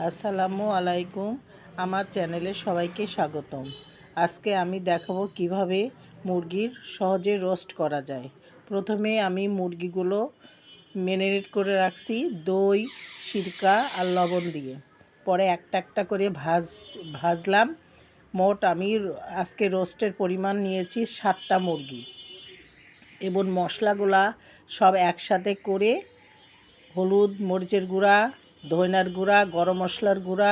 আসসালামু আলাইকুম। আমার চ্যানেলে সবাইকে স্বাগতম। আজকে আমি দেখাবো কিভাবে মুরগির সহজে রোস্ট করা যায়। প্রথমে আমি মুরগিগুলো ম্যারিনেট করে রাখছি দই, সিরকা আর লবণ দিয়ে। পরে একটা একটা করে ভাজলাম। মোট আমি আজকে রোস্টের পরিমাণ নিয়েছি 7টা মুরগি এবং মশলাগুলা সব একসাথে করে হলুদ, মরিচের গুঁড়া, ধনিয়ার গুঁড়া, গরম মশলার গুঁড়া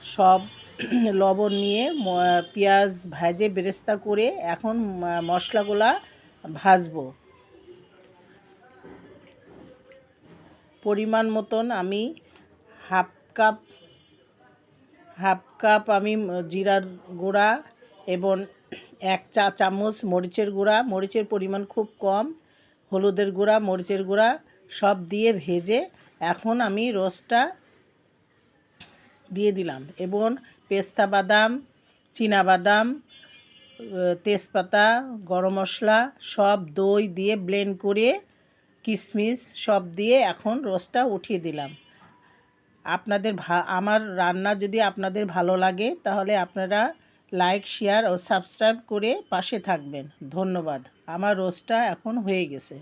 সব লবণ নিয়ে পেঁয়াজ ভেজে বেরেস্তা করে এখন মশলাগুলা ভাজবো। পরিমাণ মতন আমি হাফ কাপ আমি জিরার গুঁড়া এবং 1 চা চামচ মরিচের গুঁড়া, মরিচের পরিমাণ খুব কম, হলুদের গুঁড়া, মরিচের গুঁড়া সব দিয়ে ভেজে এখন আমি রোস্টটা দিয়ে দিলাম এবং পেস্তা বাদাম, চীনা বাদাম, তেজপাতা, গরম মশলা সব দই দিয়ে ব্লেন্ড করে কিশমিশ সব দিয়ে এখন রোস্টটা উঠিয়ে দিলাম। আমার রান্না যদি আপনাদের ভালো লাগে তাহলে আপনারা লাইক, শেয়ার ও সাবস্ক্রাইব করে পাশে থাকবেন। ধন্যবাদ। আমার রোস্টটা এখন হয়ে গেছে।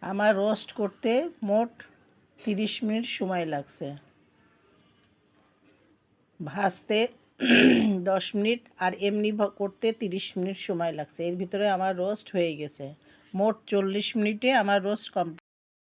আমার রোস্ট করতে মোট 30 মিনিট সময় লাগছে, ভাজতে 10 মিনিট আর এমনি করতে 30 মিনিট সময় লাগছে। এর ভিতরে আমার রোস্ট হয়ে গেছে। মোট 40 মিনিটে আমার রোস্ট কমপ্লিট।